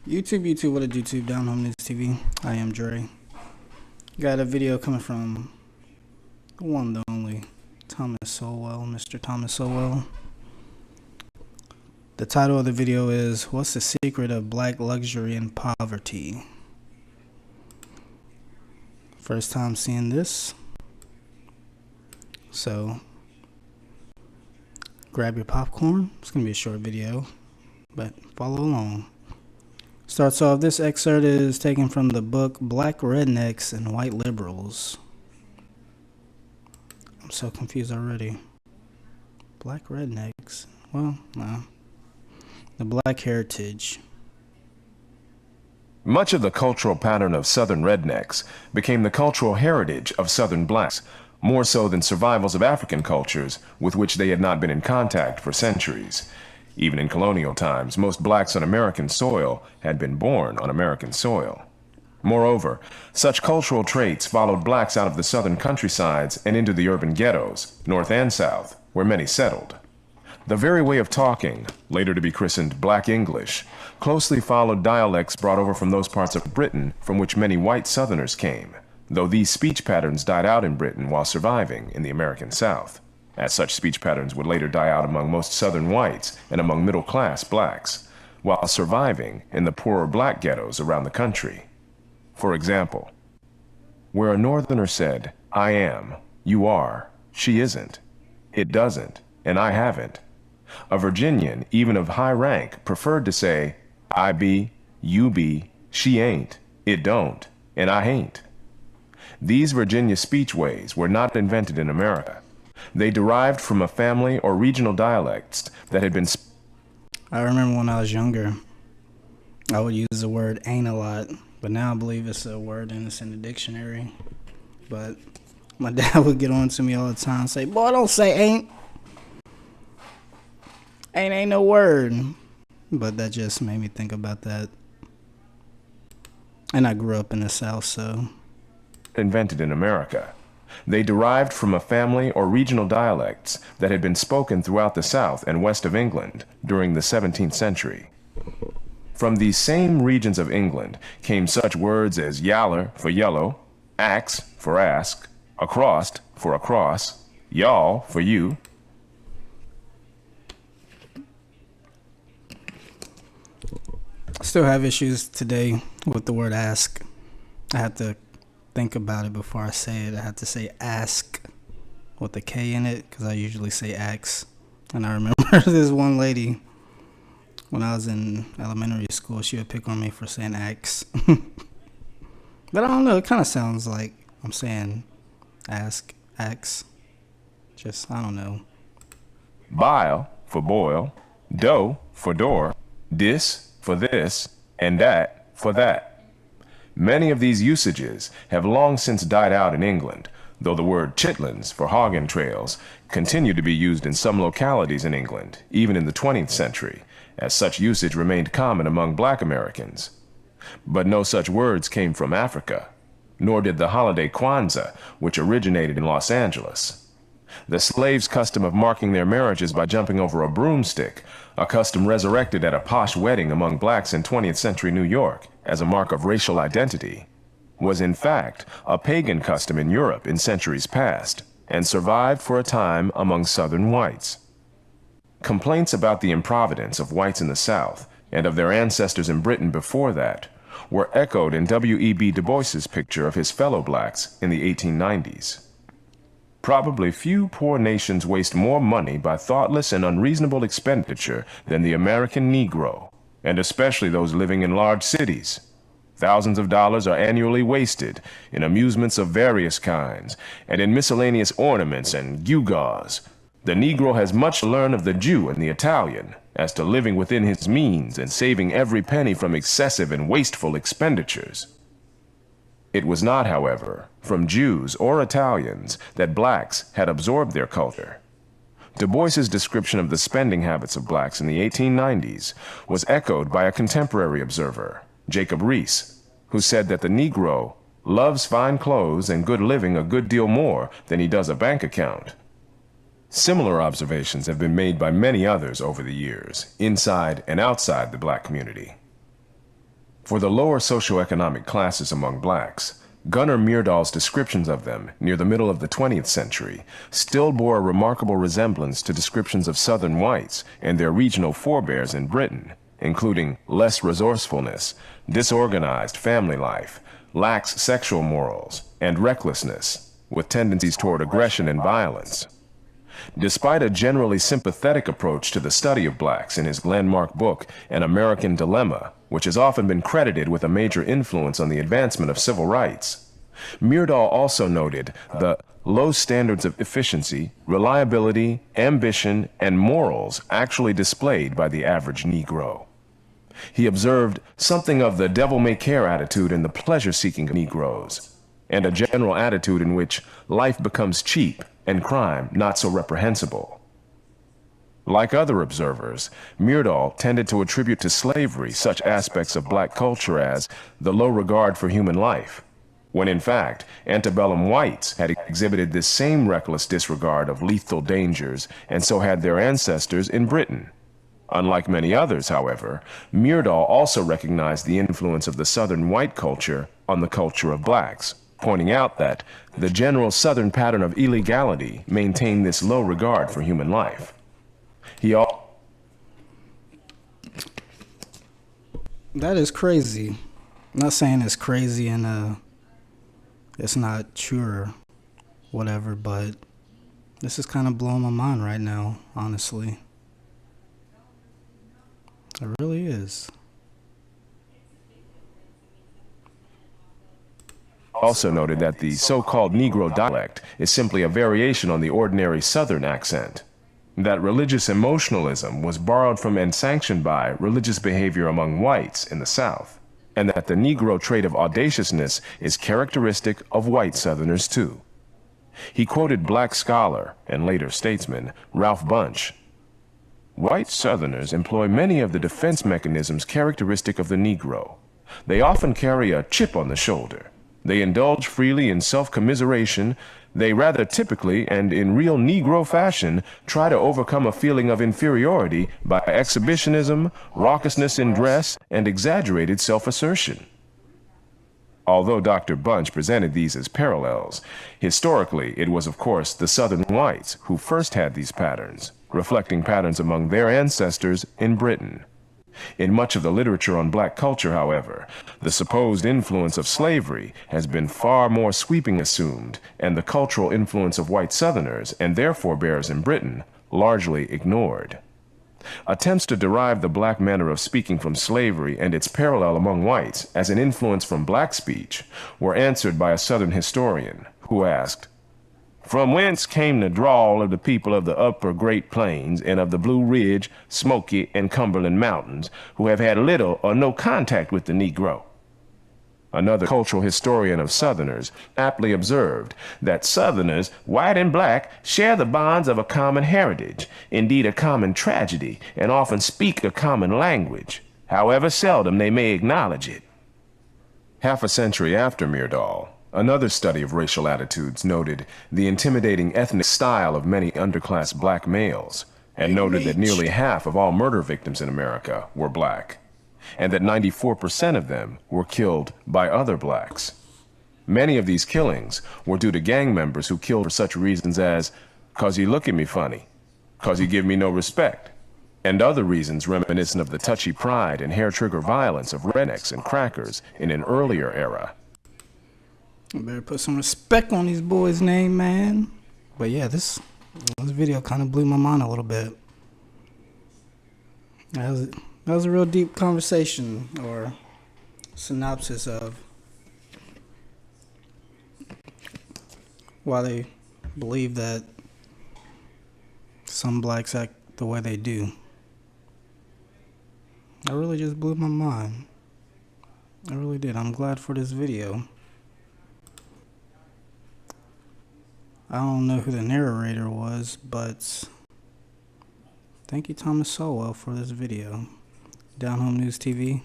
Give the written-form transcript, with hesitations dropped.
YouTube, what a YouTube, Down Home News TV. I am Dre. Got a video coming from the one, the only, Thomas Sowell, Mr. Thomas Sowell. The title of the video is, What's the Secret of Black Luxury and Poverty? First time seeing this. So, grab your popcorn. It's going to be a short video, but follow along. Starts off, this excerpt is taken from the book Black Rednecks and White Liberals. I'm so confused already. Black Rednecks. Well, no. The Black Heritage. Much of the cultural pattern of Southern rednecks became the cultural heritage of Southern blacks, more so than survivals of African cultures with which they had not been in contact for centuries. Even in colonial times, most blacks on American soil had been born on American soil. Moreover, such cultural traits followed blacks out of the southern countrysides and into the urban ghettos, north and south, where many settled. The very way of talking, later to be christened Black English, closely followed dialects brought over from those parts of Britain from which many white Southerners came, though these speech patterns died out in Britain while surviving in the American South, as such speech patterns would later die out among most Southern whites and among middle-class blacks, while surviving in the poorer black ghettos around the country. For example, where a Northerner said, "I am," "you are," "she isn't," "it doesn't," and "I haven't," a Virginian, even of high rank, preferred to say, "I be," "you be," "she ain't," "it don't," and "I ain't." These Virginia speech ways were not invented in America. They derived from a family or regional dialects that had been... I remember when I was younger, I would use the word ain't a lot, but now I believe it's a word and it's in the dictionary. But my dad would get on to me all the time and say, "Boy, don't say ain't. Ain't no word." But that just made me think about that. And I grew up in the South, so... invented in America. They derived from a family or regional dialects that had been spoken throughout the South and west of England during the 17th century. From these same regions of England came such words as yaller for yellow, axe for ask, acrost for across, y'all for you. I still have issues today with the word ask. I have to think about it before I say it. I have to say ask with a K in it because I usually say axe. And I remember this one lady when I was in elementary school, she would pick on me for saying axe. But I don't know, it kind of sounds like I'm saying ask, axe. Just, I don't know. Bile for boil, dough for door, dis for this, and that for that. Many of these usages have long since died out in England, though the word chitlins for hog entrails continued to be used in some localities in England, even in the 20th century, as such usage remained common among black Americans. But no such words came from Africa, nor did the holiday Kwanzaa, which originated in Los Angeles. The slaves' custom of marking their marriages by jumping over a broomstick, a custom resurrected at a posh wedding among blacks in 20th century New York as a mark of racial identity, was in fact a pagan custom in Europe in centuries past, and survived for a time among Southern whites. Complaints about the improvidence of whites in the South and of their ancestors in Britain before that were echoed in W.E.B. Du Bois's picture of his fellow blacks in the 1890s. Probably few poor nations waste more money by thoughtless and unreasonable expenditure than the American Negro, and especially those living in large cities. Thousands of dollars are annually wasted in amusements of various kinds and in miscellaneous ornaments and gewgaws. The Negro has much to learn of the Jew and the Italian as to living within his means and saving every penny from excessive and wasteful expenditures. It was not, however, from Jews or Italians that blacks had absorbed their culture. Du Bois's description of the spending habits of blacks in the 1890s was echoed by a contemporary observer, Jacob Riis, who said that the Negro loves fine clothes and good living a good deal more than he does a bank account. Similar observations have been made by many others over the years, inside and outside the black community. For the lower socioeconomic classes among blacks, Gunnar Myrdal's descriptions of them near the middle of the 20th century still bore a remarkable resemblance to descriptions of Southern whites and their regional forebears in Britain, including less resourcefulness, disorganized family life, lax sexual morals, and recklessness, with tendencies toward aggression and violence. Despite a generally sympathetic approach to the study of blacks in his landmark book, An American Dilemma, which has often been credited with a major influence on the advancement of civil rights, Myrdal also noted the low standards of efficiency, reliability, ambition, and morals actually displayed by the average Negro. He observed something of the devil-may-care attitude in the pleasure-seeking Negroes, and a general attitude in which life becomes cheap and crime not so reprehensible. Like other observers, Myrdal tended to attribute to slavery such aspects of black culture as the low regard for human life, when in fact, antebellum whites had exhibited this same reckless disregard of lethal dangers, and so had their ancestors in Britain. Unlike many others, however, Myrdal also recognized the influence of the Southern white culture on the culture of blacks, pointing out that the general Southern pattern of illegality maintained this low regard for human life. That is crazy. I'm not saying it's crazy and it's not true or whatever, but this is kind of blowing my mind right now, honestly. It really is. Also noted that the so-called Negro dialect is simply a variation on the ordinary Southern accent, that religious emotionalism was borrowed from and sanctioned by religious behavior among whites in the South, and that the Negro trait of audaciousness is characteristic of white Southerners too. He quoted black scholar and later statesman Ralph Bunche. White Southerners employ many of the defense mechanisms characteristic of the Negro. They often carry a chip on the shoulder. They indulge freely in self-commiseration. They rather typically and in real Negro fashion try to overcome a feeling of inferiority by exhibitionism, raucousness in dress, and exaggerated self-assertion. Although Dr. Bunche presented these as parallels, historically it was of course the Southern whites who first had these patterns, reflecting patterns among their ancestors in Britain. In much of the literature on black culture, however, the supposed influence of slavery has been far more sweeping assumed, and the cultural influence of white Southerners and their forebears in Britain largely ignored. Attempts to derive the black manner of speaking from slavery and its parallel among whites as an influence from black speech were answered by a Southern historian who asked, "From whence came the drawl of the people of the upper Great Plains and of the Blue Ridge, Smoky, and Cumberland Mountains, who have had little or no contact with the Negro?" Another cultural historian of Southerners aptly observed that Southerners, white and black, share the bonds of a common heritage, indeed a common tragedy, and often speak a common language, however seldom they may acknowledge it. Half a century after Myrdal, another study of racial attitudes noted the intimidating ethnic style of many underclass black males, and noted that nearly half of all murder victims in America were black, and that 94% of them were killed by other blacks. Many of these killings were due to gang members who killed for such reasons as, "'cause you look at me funny, 'cause you give me no respect," and other reasons reminiscent of the touchy pride and hair-trigger violence of rednecks and crackers in an earlier era. I better put some respect on these boys' name, man. But yeah, this video kind of blew my mind a little bit. That was a real deep conversation or synopsis of why they believe that some blacks act the way they do. That really just blew my mind. I really did. I'm glad for this video. I don't know who the narrator was, but thank you, Thomas Sowell, for this video. Down Home News TV.